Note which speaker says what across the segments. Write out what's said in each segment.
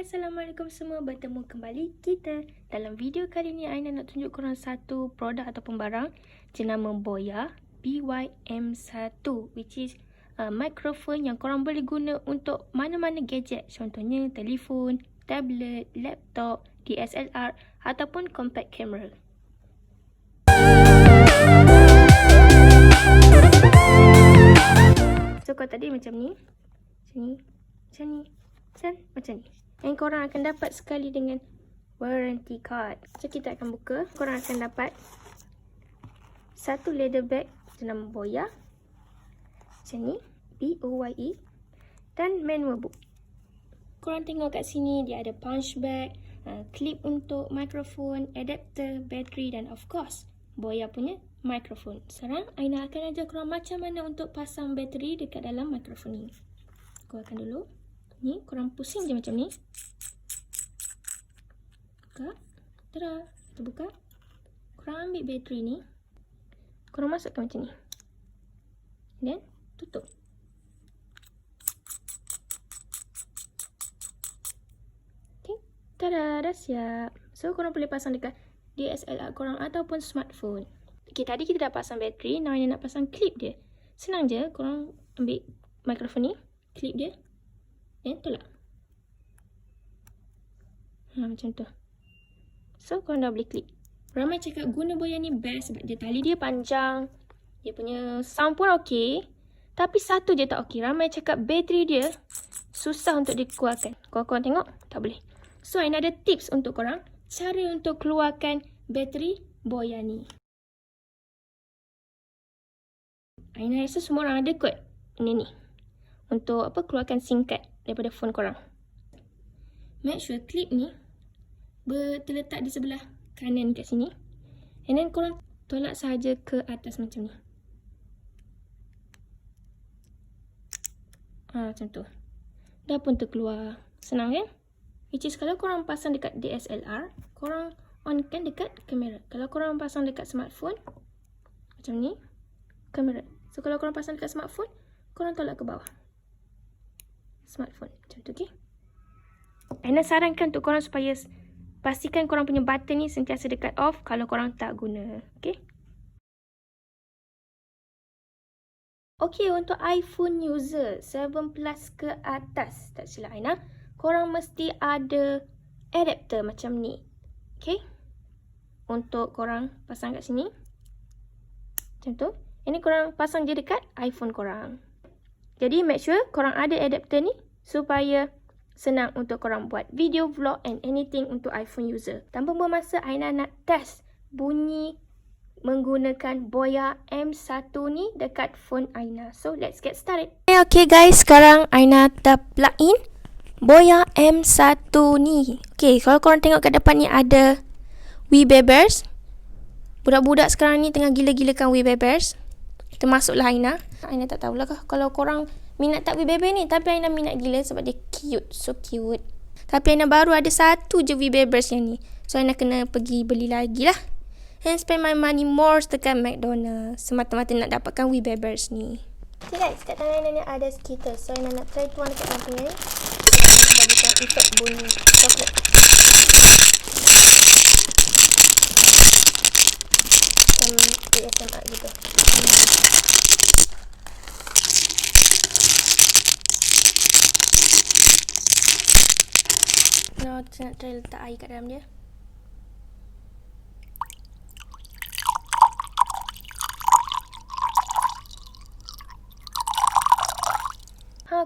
Speaker 1: Assalamualaikum semua, bertemu kembali kita. Dalam video kali ni Aina nak tunjuk korang satu produk ataupun barang jenama Boya BYM1, which is microphone yang korang boleh guna untuk mana-mana gadget. Contohnya telefon, tablet, laptop, DSLR ataupun compact camera. So kalau tadi macam ni, macam ni. And korang akan dapat sekali dengan warranty card. So kita akan buka. Korang akan dapat satu leather bag jenama Boya, macam ni, BOYE, dan manual book. Korang tengok kat sini dia ada punch bag, clip untuk mikrofon, adapter, bateri dan of course Boya punya mikrofon. Sekarang Aina akan ajar korang macam mana untuk pasang bateri dekat dalam mikrofon ni. Keluarkan dulu. Ni korang pusing je macam ni. Buka. Tada. Kita buka. Korang ambil bateri ni. Korang masukkan macam ni. Dan tutup. Okay. Tada. Dah siap. So korang boleh pasang dekat DSLR korang ataupun smartphone. Okay, tadi kita dah pasang bateri. Now Aina nak pasang clip dia. Senang je. Korang ambil mikrofon ni. Clip dia. Dan tolak. Macam tu. So korang dah boleh klik. Ramai cakap guna Boya ni best sebab dia tali dia panjang. Dia punya sound pun okey. Tapi satu je tak okey. Ramai cakap bateri dia susah untuk dikeluarkan. Korang tengok? Tak boleh. So Aina ada tips untuk korang. Cara untuk keluarkan bateri Boya ni. Aina rasa semua orang ada kot ini ni. Untuk keluarkan SIM card daripada phone korang. Make sure clip ni terletak di sebelah kanan kat sini. And then korang tolak sahaja ke atas macam ni. Macam tu. Dah pun terkeluar. Senang kan? Which is kalau korang pasang dekat DSLR, korang onkan dekat kamera. Kalau korang pasang dekat smartphone, macam ni, kamera. So kalau korang pasang dekat smartphone, korang tolak ke bawah. Smartphone macam tu, okay? Aina sarankan untuk korang supaya pastikan korang punya button ni sentiasa dekat off kalau korang tak guna, okay? Okay, untuk iPhone user 7 Plus ke atas, tak silap Aina, korang mesti ada adapter macam ni, okay? Untuk korang pasang kat sini, macam tu. Ini korang pasang je dekat iPhone korang. Jadi make sure korang ada adapter ni supaya senang untuk korang buat video, vlog and anything untuk iPhone user. Tanpa buang masa, Aina nak test bunyi menggunakan Boya M1 ni dekat phone Aina. So let's get started. Okay guys, sekarang Aina dah plug in Boya M1 ni. Okay, kalau korang tengok kat depan ni ada WeBears. Budak-budak sekarang ni tengah gila-gilakan WeBears. Kita masuklah Aina. Aina tak tahulah kalau korang minat tak WeBears ni. Tapi Aina minat gila sebab dia cute. So cute. Tapi Aina baru ada satu je WeBears yang ni. So Aina kena pergi beli lagi lah. And spend my money more dekat McDonald's. Semata-mata nak dapatkan WeBears ni. Okay guys, kat tangan Aina ni ada skater. So Aina nak try tuan dekat samping ni. Kita nak bagikan efek bunyi coklat. Macam ASMR gitu. Now kita nak try letak air kat dalam dia.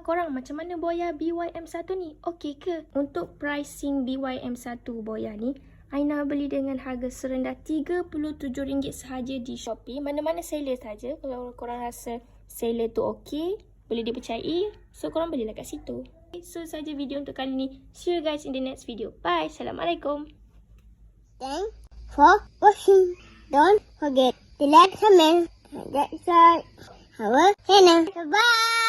Speaker 1: Korang macam mana Boya BYM1 ni? Okey ke? Untuk pricing BYM1 Boya ni, Aina beli dengan harga serendah RM37 sahaja di Shopee. Mana-mana seller saja. Kalau korang rasa seller tu okey, boleh dipercayai, so korang belilah kat situ. So saja video untuk kali ni. See you guys in the next video. Bye. Assalamualaikum.
Speaker 2: Thanks for watching. Don't forget to like, comment, and subscribe our channel. Bye.